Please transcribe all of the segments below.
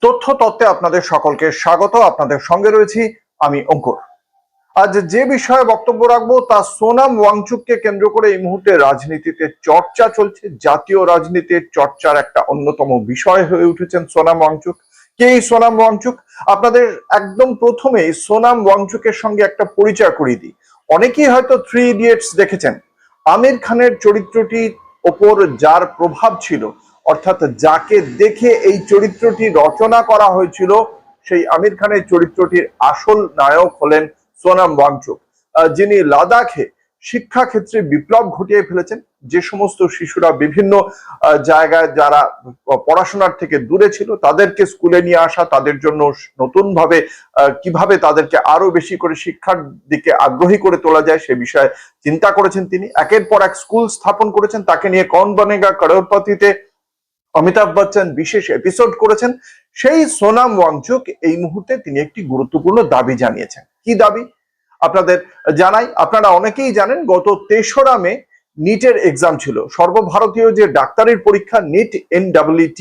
তথ্য তত্ত্বে আপনাদের সকলকে স্বাগত। আপনাদের সঙ্গে রয়েছি আমি অঙ্কুর। আজ যে বিষয়ে বক্তব্য রাখবো তা সোনাম ওয়াংচুককে কেন্দ্র করে এই মুহূর্তে রাজনীতিতে চর্চা চলছে। জাতীয় রাজনীতির চর্চার একটা অন্যতম বিষয় হয়ে উঠেছেন সোনাম ওয়াংচুক। কে এই সোনাম ওয়াংচুক? আপনাদের একদম প্রথমেই সোনাম ওয়াংচুকের সঙ্গে একটা পরিচয় করিয়ে দিই। অনেকেই হয়তো 3 ইডিয়টস দেখেছেন। আমির খানের চরিত্রটির ওপর যার প্রভাব ছিল, অর্থাৎ যাকে দেখে এই চরিত্রটি রচনা করা হয়েছিল, সেই আমির খানের চরিত্রটির আসল নায়ক হলেন সোনাম ওয়াংচুক, যিনি লাদাখে শিক্ষা ক্ষেত্রে বিপ্লব ঘটিয়ে ফেলেছেন। যে সমস্ত শিশুরা বিভিন্ন জায়গায় যারা পড়াশোনার থেকে দূরে ছিল তাদেরকে স্কুলে নিয়ে আসা, তাদের জন্য নতুন ভাবে কিভাবে তাদেরকে আরো বেশি করে শিক্ষার দিকে আগ্রহী করে তোলা যায় সে বিষয়ে চিন্তা করেছেন তিনি। একের পর এক স্কুল স্থাপন করেছেন। তাকে নিয়ে কৌন বনেগা করোড়পতিতে অমিতাভ বচ্চন বিশেষ এপিসোড করেছেন। সেই সোনাম ওয়াংচুক এই মুহূর্তে তিনি একটি গুরুত্বপূর্ণ দাবি জানিয়েছেন। কি দাবি আপনাদের জানাই। আপনারা অনেকেই জানেন, গত 3রা মে নিটের এক্সাম ছিল, সর্বভারতীয় যে ডাক্তারির পরীক্ষা নিট NEET,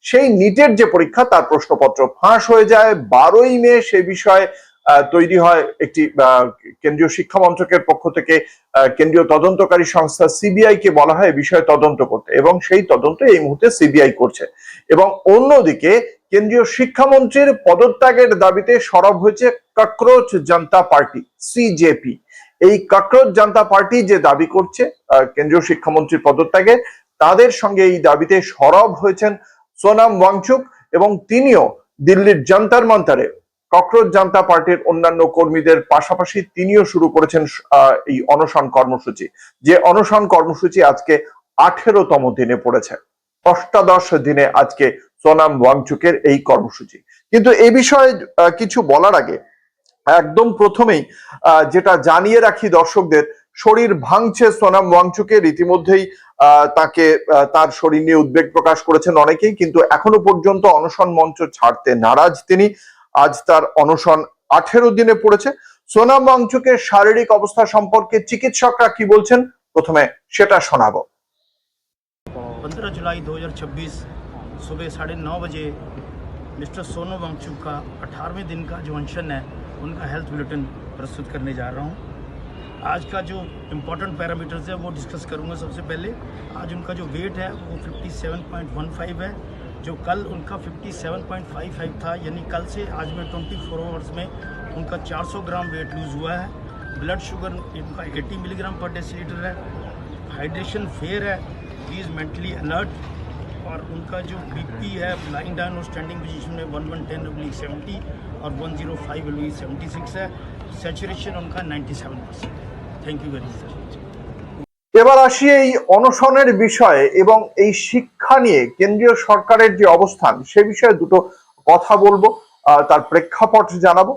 সেই নিটের যে পরীক্ষা তার প্রশ্নপত্র ফাঁস হয়ে যায়। 12ই মে সে বিষয়ে তৈরি হয় একটি কেন্দ্রীয় শিক্ষা মন্ত্রকের পক্ষ থেকে কেন্দ্রীয় তদন্তকারী সংস্থা CBI কে বলা হয় এই বিষয়ে তদন্ত করতে, এবং সেই তদন্ত এই মুহূর্তে CBI করছে। এবং অন্যদিকে কেন্দ্রীয় শিক্ষামন্ত্রীর পদত্যাগের দাবিতে সরব হয়েছে ককরোচ জনতা পার্টি CJP। এই ককরোচ জনতা পার্টি যে দাবি করছে কেন্দ্রীয় শিক্ষামন্ত্রীর পদত্যাগে, তাদের সঙ্গে এই দাবিতে সরব হয়েছেন সোনাম ওয়াংচুক, এবং তিনিও দিল্লির যন্তর মন্তরে ককরোচ জনতা পার্টির অন্যান্য কর্মীদের পাশাপাশি তিনিও শুরু করেছেন এই অনশন কর্মসূচি। যে অনশন কর্মসূচি আজকে 18তম দিনে পড়েছে। 18 দিনে আজকে সোনাম ওয়াংচুকের এই কর্মসূচি। কিন্তু এই বিষয়ে কিছু বলার আগে একদম প্রথমেই যেটা জানিয়ে রাখি দর্শকদের, শরীর ভাঙছে সোনাম ওয়াংচুকের। ইতিমধ্যেই তাকে তার শরীর নিয়ে উদ্বেগ প্রকাশ করেছেন অনেকেই, কিন্তু এখনো পর্যন্ত অনশন মঞ্চ ছাড়তে নারাজ তিনি। আজ তার অনশন 18 দিনে পড়েছে। সোনাম ওয়াংচুকের শারীরিক অবস্থা সম্পর্কে চিকিৎসকরা কি বলছেন প্রথমে সেটা শোনাবো। 15 जुलाई 2026 सुबह 9:30 बजे मिस्टर सोनम वांगचुक का 18वें दिन का जो अनशन है उनका हेल्थ बुलेटिन प्रस्तुत करने जा रहा हूं। आज का जो इम्पोर्टेंट पैरामीटर्स है वो डिस्कस करूंगा। सबसे पहले आज उनका जो वेट है वो 57.15 है, जो कल उनका 57.55 था, यानी कल से आज में 24 आवर्स में उनका 400 ग्राम वेट लूज हुआ है। ब्लड शुगर इनका 80 मिलीग्राम पर डेसीलीटर है। हाइड्रेशन फेयर है, ही इज़ मेंटली अलर्ट। और उनका जो बीपी है लाइंग डाउन और स्टैंडिंग पोजीशन में 1110/70 और 105/76 है। सैचुरेशन उनका 97%। Thank you very much. এবার আসি এই অনশনের বিষয়ে এবং এই শিক্ষা নিয়ে কেন্দ্রীয় সরকারের যে অবস্থান সে বিষয়ে দুটো কথা বলবো, তার প্রেক্ষাপট জানাবো।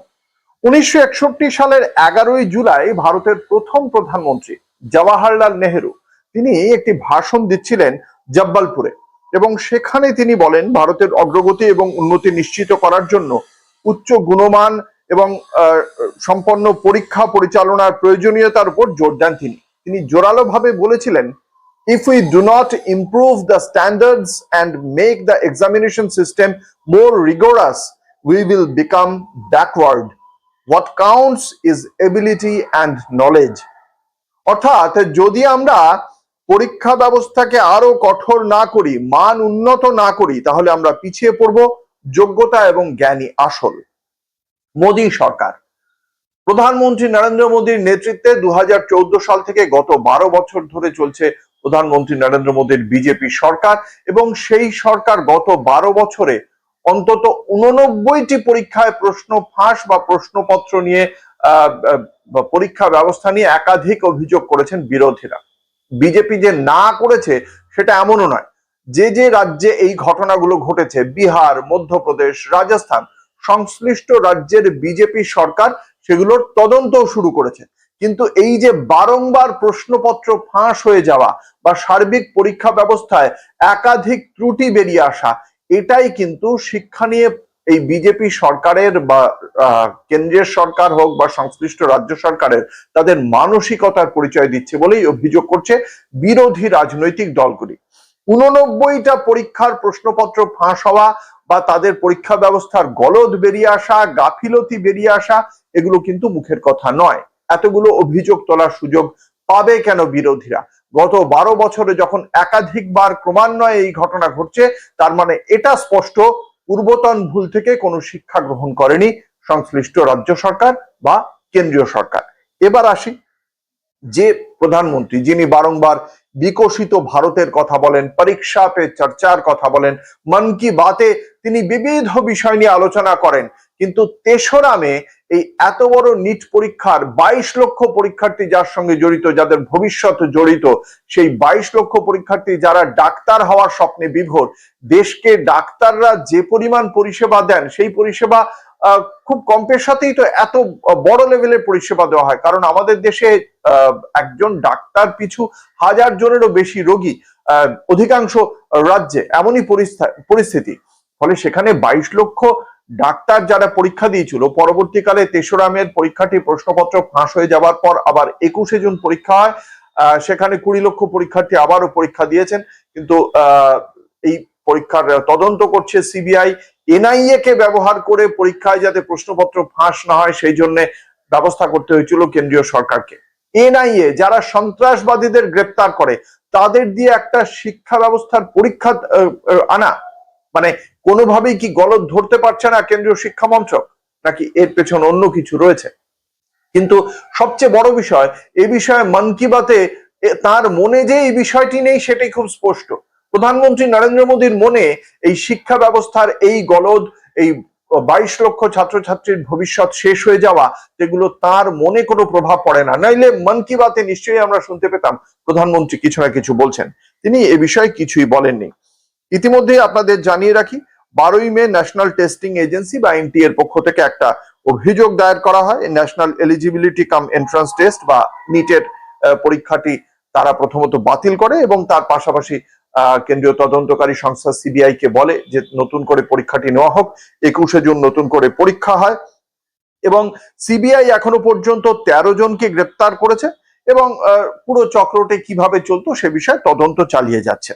1961 সালের 11ই জুলাই ভারতের প্রথম প্রধানমন্ত্রী জওয়াহরলাল নেহেরু তিনি একটি ভাষণ দিচ্ছিলেন জব্বলপুরে, এবং সেখানে তিনি বলেন ভারতের অগ্রগতি এবং উন্নতি নিশ্চিত করার জন্য উচ্চ গুণমান এবং সম্পন্ন পরীক্ষা পরিচালনার প্রয়োজনীয়তার উপর জোর দেন তিনি জোরালোভাবে বলেছিলেন, if we do not improve the standards and make the examination system more rigorous, we will become backward. What counts is ability and knowledge. অর্থাৎ যদি আমরা পরীক্ষা ব্যবস্থাকে আরো কঠোর না করি, মান উন্নত না করি, তাহলে আমরা পিছিয়ে পড়ব। যোগ্যতা এবং জ্ঞানী আসল। মোদী সরকার, প্রধানমন্ত্রী নরেন্দ্র মোদীর নেতৃত্বে 2014 সাল থেকে গত 12 বছর ধরে চলছে প্রধানমন্ত্রী নরেন্দ্র মোদীর বিজেপি সরকার, এবং সেই সরকার গত 12 বছরে অন্তত 89টি পরীক্ষায় প্রশ্ন ফাঁস বা প্রশ্নপত্র নিয়ে পরীক্ষা ব্যবস্থা নিয়ে একাধিক অভিযোগ করেছেন বিরোধীরা। বিজেপি যে না করেছে সেটা এমনও নয়। যে যে রাজ্যে এই ঘটনাগুলো ঘটেছে, বিহার, মধ্যপ্রদেশ, রাজস্থান, সংশ্লিষ্ট রাজ্যের বিজেপি সরকার সেগুলোর তদন্ত শুরু করেছে। কিন্তু এই যে বারংবার প্রশ্নপত্র ফাঁস হয়ে যাওয়া বা সার্বিক পরীক্ষা ব্যবস্থায় একাধিক ত্রুটি বেরিয়ে আসা, এটাই কিন্তু শিক্ষা নিয়ে এই বিজেপি সরকারের বা কেন্দ্রীয় সরকার হোক বা সংশ্লিষ্ট রাজ্য সরকারের তাদের মানসিকতার পরিচয় দিচ্ছে বলেই অভিযোগ করছে বিরোধী রাজনৈতিক দলগুলি। 89টা পরীক্ষার প্রশ্নপত্র ফাঁস হওয়া বা তাদের পরীক্ষা ব্যবস্থার গলদ বেরিয়ে আসা, গাফিলতি বেরিয়ে আসা, এগুলো কিন্তু মুখের কথা নয়। এতগুলো অভিযোগ তোলার সুযোগ পাবে কেন বিরোধীরা? গত 12 বছরে যখন একাধিকবার ক্রমান্বয়ে এই ঘটনা ঘটছে, তার মানে এটা স্পষ্ট পূর্বতন ভুল থেকে কোনো শিক্ষা গ্রহণ করেনি সংশ্লিষ্ট রাজ্য সরকার বা কেন্দ্রীয় সরকার। এবার আসি, যে প্রধানমন্ত্রী যিনি বারংবার বিকশিত ভারতের কথা বলেন, পরীক্ষা পে চর্চার কথা বলেন, মন কি বাতে তিনি বিবিধ বিষয় নিয়ে আলোচনা করেন, কিন্তু ৩রা মে এই এত বড় নিট পরীক্ষার 22 লক্ষ পরীক্ষার্থী যার সঙ্গে জড়িত, যাদের ভবিষ্যৎ জড়িত, সেই 22 লক্ষ পরীক্ষার্থী যারা ডাক্তার হওয়ার স্বপ্নে বিভোর, দেশকে ডাক্তাররা যে পরিমাণ পরিষেবা দেন, সেই পরিষেবা খুব কম পেশাতেই তো এত বড় লেভেলের পরিষেবা দেওয়া হয়। কারণ আমাদের দেশে একজন ডাক্তার পিছু 1000 জনেরও বেশি রোগী অধিকাংশ রাজ্যে, এমনই পরিস্থিতি। ফলে সেখানে 22 লক্ষ ডাক্তার যারা পরীক্ষা দিয়েছিল, পরবর্তীকালে ৩রা মে পরীক্ষাটি প্রশ্নপত্র ফাঁস হয়ে যাওয়ার পর আবার 21শে জুন পরীক্ষা হয়। সেখানে 20 লক্ষ পরীক্ষার্থী আবারও পরীক্ষা দিয়েছেন, কিন্তু এই পরীক্ষার তদন্ত করছে সিবিআই। এনআইএ কে ব্যবহার করে পরীক্ষায় যাতে প্রশ্নপত্র ফাঁস না হয় সেই জন্য ব্যবস্থা করতে হয়েছিল কেন্দ্রীয় সরকারকে। এনআইএ যারা সন্ত্রাসবাদীদের গ্রেপ্তার করে, তাদের দিয়ে একটা শিক্ষা ব্যবস্থার পরীক্ষা আনা, মানে কোনোভাবেই কি গলদ ধরতে পারছে না কেন্দ্রীয় শিক্ষা মন্ত্রক, নাকি এর পেছনে অন্য কিছু রয়েছে? কিন্তু সবচেয়ে বড় বিষয়, এই বিষয়ে মন কি বাতে তার মনে যে এই বিষয়টি নেই সেটাই খুব স্পষ্ট। প্রধানমন্ত্রী নরেন্দ্র মোদীর মনে এই শিক্ষা ব্যবস্থার এই গলদ, এই 22 লক্ষ ছাত্রছাত্রীর ভবিষ্যৎ শেষ হয়ে যাওয়া, যেগুলো তার মনে কোনো প্রভাব পড়ে না। নাইলে মন কি বাতে নিশ্চয়ই আমরা শুনতে পেতাম প্রধানমন্ত্রী কিছু না কিছু বলছেন। তিনি এ বিষয়ে কিছুই বলেননি। ইতিমধ্যে আপনাদের জানিয়ে রাখি, 12ই মে ন্যাশনাল টেস্টিং এজেন্সি বা এনটিএ এর পক্ষ থেকে একটা অভিযোগ দায়ের করা হয়। ন্যাশনাল এলিজিবিলিটি কাম এন্ট্রান্স টেস্ট বা নিটের পরীক্ষাটি তারা প্রথমত বাতিল করে এবং তার পাশাপাশি কেন্দ্রীয় তদন্তকারী সংস্থা সিবিআই কে বলে যে নতুন করে পরীক্ষাটি নেওয়া হোক। 21শে জুন নতুন করে পরীক্ষা হয় এবং সিবিআই এখনো পর্যন্ত 13 জনকে গ্রেপ্তার করেছে এবং পুরো চক্রটি কিভাবে চলতো সে বিষয়ে তদন্ত চালিয়ে যাচ্ছে।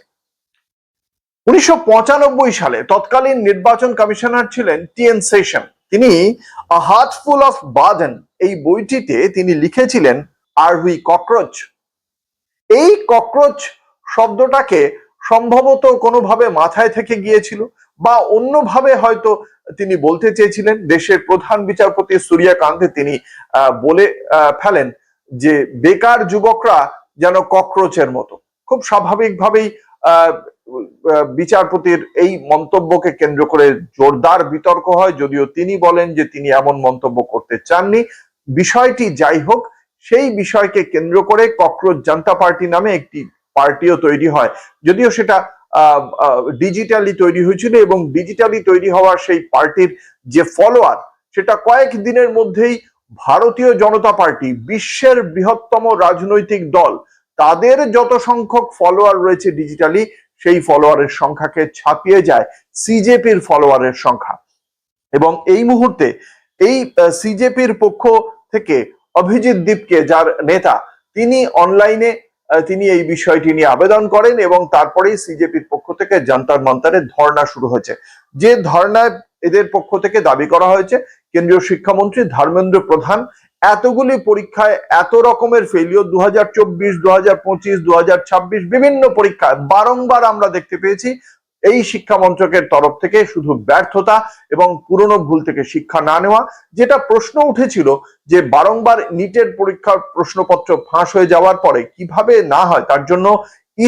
1995 সালে তৎকালীন নির্বাচন কমিশনার ছিলেন টিএন সেশন। তিনি আ হার্টফুল অফ বার্ডেন এই বইটিতে তিনি লিখেছিলেন, আর উই ককরোচ? এই ককরোচ শব্দটাকে সম্ভবত কোনোভাবে মাথায় থেকে গিয়েছিল বা অন্যভাবে হয়তো তিনি বলতে চেয়েছিলেন। দেশের প্রধান বিচারপতি সূর্যকান্ত তিনি বলে ফেলেন যে বেকার যুবকরা যেন ককরোচের মতো। খুব স্বাভাবিকভাবেই বিচারপতির এই মন্তব্যকে কেন্দ্র করে জোরদার বিতর্ক হয়, যদিও তিনি বলেন যে তিনি এমন মন্তব্য করতে চাননি। বিষয়টি যাই হোক, সেই বিষয়কে কেন্দ্র করে ককরোচ জনতা পার্টি নামে একটি পার্টিও তৈরি হয়, যদিও সেটা ডিজিটালি তৈরি হয়েছিল এবং ডিজিটালি তৈরি হওয়ার সেই পার্টির যে ফলোয়ার, সেটা কয়েক দিনের মধ্যেই ভারতীয় জনতা পার্টি, বিশ্বের বৃহত্তম রাজনৈতিক দল, তাদের যত সংখ্যক ফলোয়ার রয়েছে ডিজিটালি, সেই ফলোয়ারের সংখ্যাকে ছাপিয়ে যায় সিজেপির ফলোয়ারের সংখ্যা। এবং এই মুহূর্তে এই সিজেপির পক্ষ থেকে অভিজিৎ দীপকে, যার নেতা, তিনি অনলাইনে তিনি এই বিষয়টি নিয়ে আবেদন করেন এবং তারপরেই সিজেপির পক্ষ থেকে যন্তর মন্তরে ধর্ণা শুরু হয়েছে। যে ধর্ণায় এদের পক্ষ থেকে দাবি করা হয়েছে কেন্দ্রীয় শিক্ষামন্ত্রী ধর্মেন্দ্র প্রধান এতগুলি পরীক্ষায় এত রকমের ফেলিওর, 2024, 2025, 2026 বিভিন্ন পরীক্ষায় বারংবার আমরা দেখতে পেয়েছি এই শিক্ষা মন্ত্রকের তরফ থেকে শুধু ব্যর্থতা এবং পুরনো ভুল থেকে শিক্ষা না নেওয়া। যেটা প্রশ্ন উঠেছিল যে বারংবার নিটের পরীক্ষার প্রশ্নপত্র ফাঁস হয়ে যাওয়ার পরে কিভাবে না হয়, তার জন্য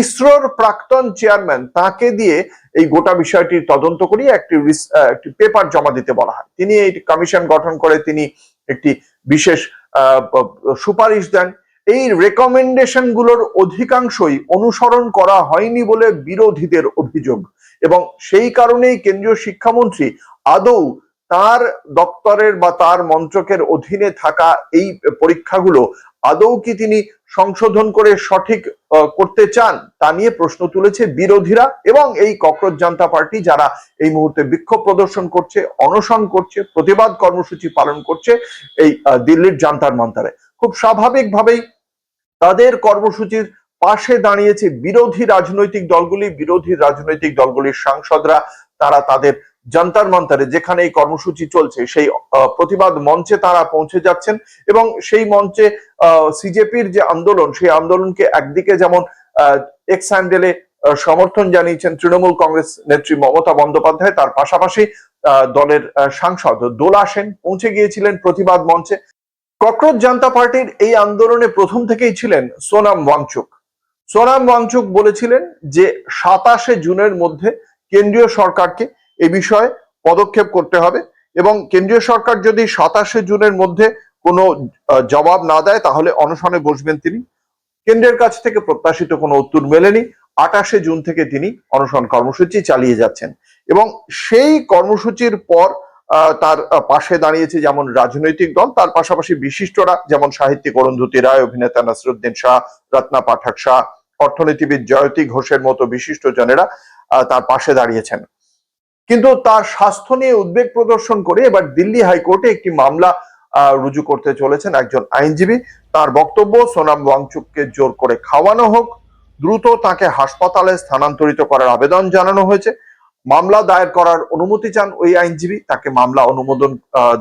ইসরোর প্রাক্তন চেয়ারম্যান, তাকে দিয়ে এই গোটা বিষয়টির তদন্ত করিয়ে একটি পেপার জমা দিতে বলা হয়। তিনি এই কমিশন গঠন করে তিনি একটি বিশেষ সুপারিশ দেন। এই রেকমেন্ডেশন গুলোর অধিকাংশই অনুসরণ করা হয়নি বলে বিরোধীদের অভিযোগ এবং সেই কারণেই কেন্দ্রীয় শিক্ষামন্ত্রী আদৌ তার দপ্তরের বা তার মন্ত্রকের অধীনে থাকা এই পরীক্ষাগুলো আদৌ কি তিনি সংশোধন করে সঠিক করতে চান তা নিয়ে প্রশ্ন তুলেছে বিরোধীরা এবং এই ককরোচ জনতা পার্টি, যারা এই মুহূর্তে বিক্ষোভ প্রদর্শন করছে, অনশন করছে, প্রতিবাদ কর্মসূচি পালন করছে এই দিল্লির জান্তার মন্তরে। খুব স্বাভাবিকভাবেই তাদের কর্মসূচির পাশে দাঁড়িয়েছে বিরোধী রাজনৈতিক দলগুলির সাংসদরা। তারা তাদের যন্তর মন্তরে যেখানে এই কর্মসূচি চলছে সেই প্রতিবাদ মঞ্চে তারা পৌঁছে যাচ্ছেন এবং সেই মঞ্চে সিজেপির যে আন্দোলন সেই আন্দোলনকে একদিকে যেমন এক্স হ্যান্ডেলে সমর্থন জানিয়েছেন তৃণমূল কংগ্রেস নেত্রী মমতা বন্দ্যোপাধ্যায়, তার পাশাপাশি দলের সাংসদ দোলা সেন পৌঁছে গিয়েছিলেন প্রতিবাদ মঞ্চে। ককরোচ জনতা পার্টির এই আন্দোলনে প্রথম থেকেই ছিলেন সোনাম ওয়াংচুক। সোনাম ওয়াংচুক বলেছিলেন যে 27 জুনের মধ্যে কেন্দ্রীয় সরকারকে এ বিষয়ে পদক্ষেপ করতে হবে এবং কেন্দ্রীয় সরকার যদি 27 জুনের মধ্যে কোনো জবাব না দেয় তাহলে অনশনে বসবেন তিনি। কেন্দ্রের কাছ থেকে প্রত্যাশিত কোনো উত্তর মেলেনি। 28 জুন থেকে তিনি অনশন কর্মসূচি চালিয়ে যাচ্ছেন এবং সেই কর্মসূচির পর তার পাশে দাঁড়িয়েছে যেমন রাজনৈতিক দল, তার পাশাপাশি বিশিষ্টরা যেমন সাহিত্যিক অরুন্ধতী রায়, অভিনেতা নাসিরুদ্দিন শাহ, রত্না পাঠক শাহ, অর্থনীতিবিদ জয়তী ঘোষের মতো বিশিষ্ট জনেরা তার পাশে দাঁড়িয়েছেন। কিন্তু তার স্বাস্থ্য নিয়ে উদ্বেগ প্রদর্শন করে এবার দিল্লি হাইকোর্টে একটি মামলা রুজু করতে চলেছেন একজন আইনজীবী। তার বক্তব্য, সোনাম ওয়াংচুককে জোর করে খাওয়ানো হোক, দ্রুত তাকে হাসপাতালে স্থানান্তরিত করার আবেদন জানানো হয়েছে। মামলা দায়ের করার অনুমতি চান ওই আইনজীবী, তাকে মামলা অনুমোদন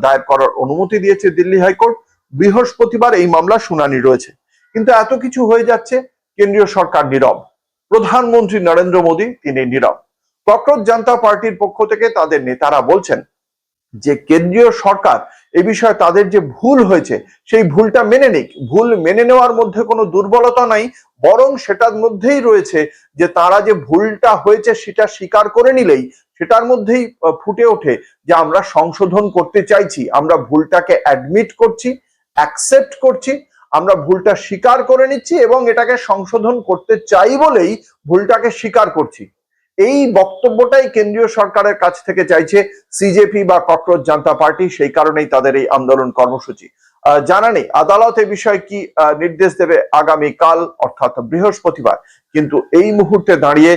দায়ের করার অনুমতি দিয়েছে দিল্লি হাইকোর্ট। বৃহস্পতিবার এই মামলা শুনানি রয়েছে। কিন্তু এত কিছু হয়ে যাচ্ছে, কেন্দ্রীয় সরকার নীরব, প্রধানমন্ত্রী নরেন্দ্র মোদী তিনি নীরব। ককরোচ জনতা পার্টির পক্ষ থেকে তাদের নেতারা বলছেন যে কেন্দ্রীয় সরকার এই বিষয়ে তাদের যে ভুল হয়েছে সেই ভুলটা মেনে নিক। ভুল মেনে নেওয়ার মধ্যে কোনো দুর্বলতা নাই, বরং সেটার মধ্যেই রয়েছে যে তারা যে ভুলটা হয়েছে সেটা স্বীকার করে নিলেই সেটার মধ্যেই ফুটে ওঠে যে আমরা সংশোধন করতে চাইছি, আমরা ভুলটাকে অ্যাডমিট করছি, অ্যাকসেপ্ট করছি, আমরা ভুলটা স্বীকার করে নিচ্ছি এবং এটাকে সংশোধন করতে চাই বলেই ভুলটাকে স্বীকার করছি। এই বক্তব্যটাই কেন্দ্রীয় সরকারের কাছ থেকে চাইছে সিজেপি বা ককরোচ জনতা পার্টি, সেই কারণেই তাদের এই আন্দোলন কর্মসূচি। জানা নেই আদালত এ বিষয়ে কি নির্দেশ দেবে আগামী কাল অর্থাৎ বৃহস্পতিবার, কিন্তু এই মুহূর্তে দাঁড়িয়ে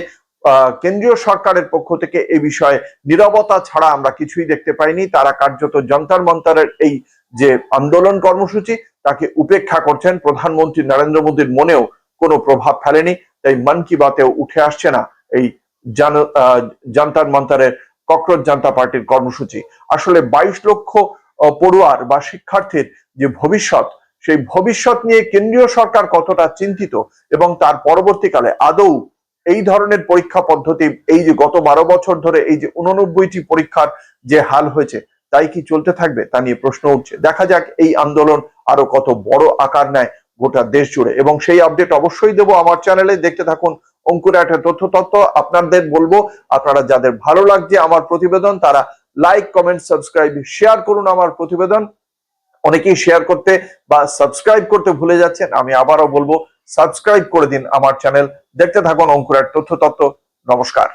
কেন্দ্রীয় সরকারের পক্ষ থেকে এই বিষয়ে নীরবতা ছাড়া আমরা কিছুই দেখতে পাইনি। তারা কার্যত যন্তর মন্তরের এই যে আন্দোলন কর্মসূচি তাকে উপেক্ষা করছেন। প্রধানমন্ত্রী নরেন্দ্র মোদীর মনেও কোনো প্রভাব ফেলেনি, তাই মন কি বাতেও উঠে আসছে না এই যন্তর মন্তরের ককরোচ জনতা পার্টির কর্মসূচি। আসলে 22 লক্ষ পড়ুয়ার বা শিক্ষার্থীর যে ভবিষ্যৎ, সেই ভবিষ্যৎ নিয়ে কেন্দ্রীয় সরকার কতটা চিন্তিত এবং তার পরবর্তীকালে আদৌ এই ধরনের পরীক্ষা পদ্ধতি, এই যে গত 12 বছর ধরে এই যে 89টি পরীক্ষার যে হাল হয়েছে তাই কি চলতে থাকবে তা নিয়ে প্রশ্ন উঠছে। দেখা যাক এই আন্দোলন আরো কত বড় আকার নেয় গোটা দেশ জুড়ে, এবং সেই আপডেট অবশ্যই দেবো আমার চ্যানেলে। দেখতে থাকুন অঙ্কুরহাটের তথ্য। আপনাদের বলবো আপনারা যাদের ভালো লাগছে আমার প্রতিবেদন তারা লাইক, কমেন্ট, সাবস্ক্রাইব, শেয়ার করুন আমার প্রতিবেদন। অনেকেই শেয়ার করতে বা সাবস্ক্রাইব করতে ভুলে যাচ্ছেন, আমি আবারও বলবো সাবস্ক্রাইব করে দিন আমার চ্যানেল। দেখতে থাকুন অঙ্কুরহাট তথ্য। নমস্কার।